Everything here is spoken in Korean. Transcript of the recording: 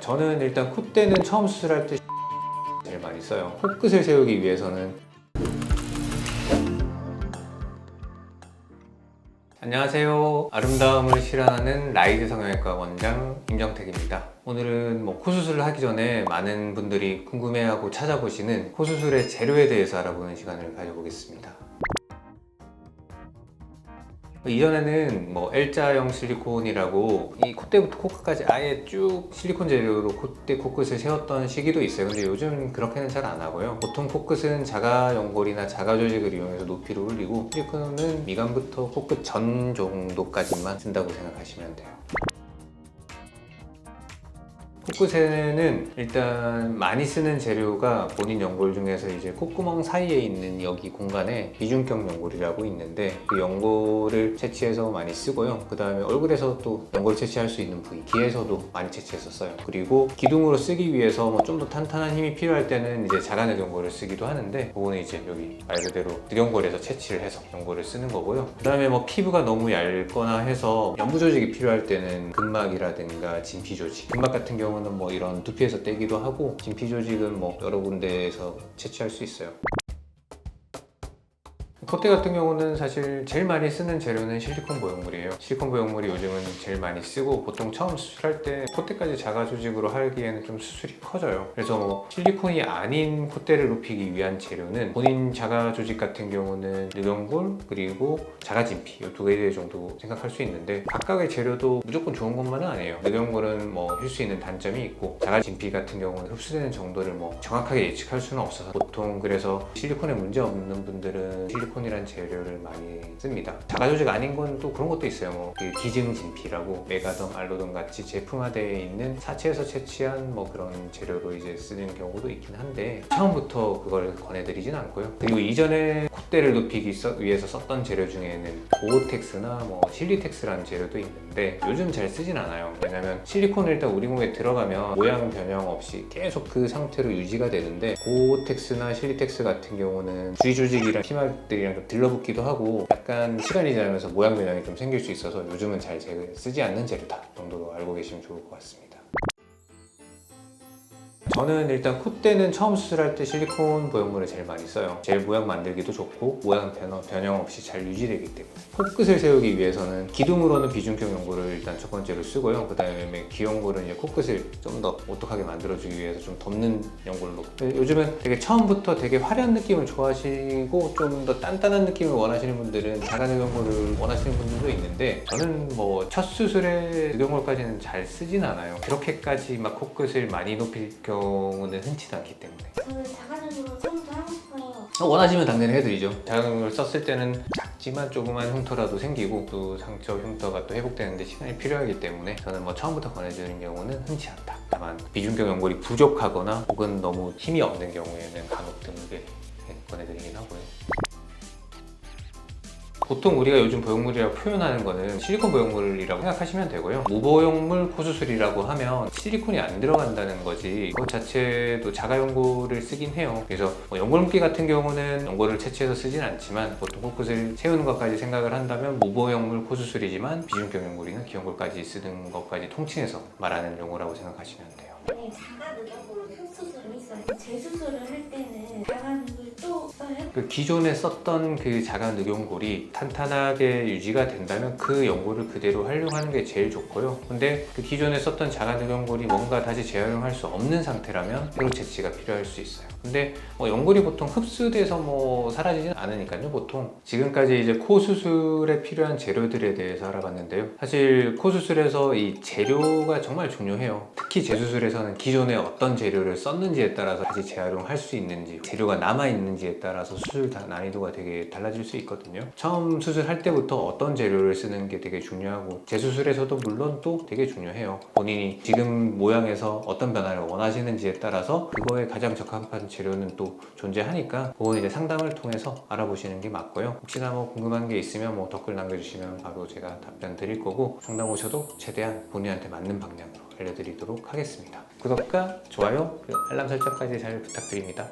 저는 일단 콧대는 처음 수술할 때 제일 많이 써요. 코끝을 세우기 위해서는. 안녕하세요. 아름다움을 실현하는 라이즈 성형외과 원장 임정택입니다. 오늘은 코 수술을 하기 전에 많은 분들이 궁금해하고 찾아보시는 코 수술의 재료에 대해서 알아보는 시간을 가져보겠습니다. 이전에는 L자형 실리콘이라고 이 콧대부터 코끝까지 아예 쭉 실리콘 재료로 콧대 코끝을 세웠던 시기도 있어요. 근데 요즘 그렇게는 잘 안 하고요. 보통 코끝은 자가 연골이나 자가 조직을 이용해서 높이를 올리고, 실리콘은 미간부터 코끝 전 정도까지만 쓴다고 생각하시면 돼요. 코끝에는 일단 많이 쓰는 재료가 본인 연골 중에서 이제 콧구멍 사이에 있는 여기 공간에 비중격 연골이라고 있는데, 그 연골을 채취해서 많이 쓰고요. 그 다음에 얼굴에서 또 연골 채취할 수 있는 부위, 귀에서도 많이 채취해서 써요. 그리고 기둥으로 쓰기 위해서 좀 더 탄탄한 힘이 필요할 때는 이제 자가늑연골을 쓰기도 하는데, 그거는 이제 여기 말 그대로 늑연골에서 채취를 해서 연골을 쓰는 거고요. 그 다음에 피부가 너무 얇거나 해서 연부 조직이 필요할 때는 근막이라든가 진피 조직, 근막 같은 경우는 이런 두피에서 떼기도 하고, 진피 조직은 여러 군데에서 채취할 수 있어요. 콧대 같은 경우는 사실 제일 많이 쓰는 재료는 실리콘 보형물이에요. 실리콘 보형물이 요즘은 제일 많이 쓰고, 보통 처음 수술할 때 콧대까지 자가 조직으로 하기에는 좀 수술이 커져요. 그래서 실리콘이 아닌 콧대를 높이기 위한 재료는 본인 자가 조직 같은 경우는 늑연골 그리고 자가 진피, 이 두 가지 정도 생각할 수 있는데, 각각의 재료도 무조건 좋은 것만은 아니에요. 늑연골은 할 수 있는 단점이 있고, 자가 진피 같은 경우는 흡수되는 정도를 정확하게 예측할 수는 없어서, 보통 그래서 실리콘에 문제 없는 분들은 실리콘이란 재료를 많이 씁니다. 자가조직 아닌 건 또 그런 것도 있어요. 기증 진피라고 메가덤, 알로덤 같이 제품화되어 있는 사체에서 채취한 그런 재료로 이제 쓰는 경우도 있긴 한데, 처음부터 그걸 권해드리진 않고요. 그리고 이전에 콧대를 높이기 위해서 썼던 재료 중에는 고어텍스나 실리텍스라는 재료도 있는데, 요즘 잘 쓰진 않아요. 왜냐면 실리콘을 일단 우리 몸에 들어가면 모양 변형 없이 계속 그 상태로 유지가 되는데, 고어텍스나 실리텍스 같은 경우는 주위 조직이랑 피막들이랑 좀 들러붙기도 하고, 약간 시간이 지나면서 모양 변형이 좀 생길 수 있어서 요즘은 잘 쓰지 않는 재료다 정도로 알고 계시면 좋을 것 같습니다. 저는 일단 콧대는 처음 수술할 때 실리콘 보형물을 제일 많이 써요. 제일 모양 만들기도 좋고, 모양 변형 없이 잘 유지되기 때문에. 코끝을 세우기 위해서는 기둥으로는 비중격 연골을 일단 첫 번째로 쓰고요. 그 다음에 귀연골은 이제 코끝을 좀 더 오똑하게 만들어주기 위해서 좀 덮는 연골로. 요즘은 되게 처음부터 되게 화려한 느낌을 좋아하시고, 좀 더 단단한 느낌을 원하시는 분들은 자가늑연골을 원하시는 분들도 있는데, 저는 첫 수술에 늑연골까지는 잘 쓰진 않아요. 그렇게까지 코끝을 많이 높일 경우는 흔치 않기 때문에. 저는 자가적으로 처음부터 하고 싶어요. 원하시면 당연히 해드리죠. 자가늑연골을 썼을 때는 작지만 조그만 흉터라도 생기고, 또 상처 흉터가 또 회복되는데 시간이 필요하기 때문에 저는 처음부터 권해드리는 경우는 흔치 않다. 다만 비중격 연골이 부족하거나 혹은 너무 힘이 없는 경우에는 간혹 드물게 권해드리긴 하고요. 보통 우리가 요즘 보형물이라고 표현하는 거는 실리콘 보형물이라고 생각하시면 되고요. 무보형물 코수술이라고 하면 실리콘이 안 들어간다는 거지, 그것 자체도 자가연골을 쓰긴 해요. 그래서 연골 묶기 같은 경우는 연골을 채취해서 쓰진 않지만, 보통 코끝을 세우는 것까지 생각을 한다면 무보형물 코수술이지만 비중격 연골이나 기연골까지 쓰는 것까지 통칭해서 말하는 용어라고 생각하시면 돼요. 네, 자가늑연골로 흉수술은 있어요. 재수술을 할 때는 자가늑을 또 써요? 기존에 썼던 그 자가늑연골이 탄탄하게 유지가 된다면 그 연골을 그대로 활용하는 게 제일 좋고요. 근데 그 기존에 썼던 자가늑연골이 뭔가 다시 재활용할 수 없는 상태라면 새로 채취가 필요할 수 있어요. 근데 연골이 보통 흡수돼서 사라지진 않으니까요. 보통 지금까지 이제 코 수술에 필요한 재료들에 대해서 알아봤는데요. 사실 코 수술에서 이 재료가 정말 중요해요. 특히 재수술에서는 기존에 어떤 재료를 썼는지에 따라서 다시 재활용할 수 있는지, 재료가 남아있는지에 따라서 수술 난이도가 되게 달라질 수 있거든요. 처음 수술할 때부터 어떤 재료를 쓰는 게 되게 중요하고, 재수술에서도 물론 또 되게 중요해요. 본인이 지금 모양에서 어떤 변화를 원하시는지에 따라서 그거에 가장 적합한 재료는 또 존재하니까, 그건 이제 상담을 통해서 알아보시는 게 맞고요. 혹시나 궁금한 게 있으면 댓글 남겨주시면 바로 제가 답변 드릴 거고, 상담 오셔도 최대한 본인한테 맞는 방향으로 알려드리도록 하겠습니다. 구독과 좋아요 그리고 알람 설정까지 잘 부탁드립니다.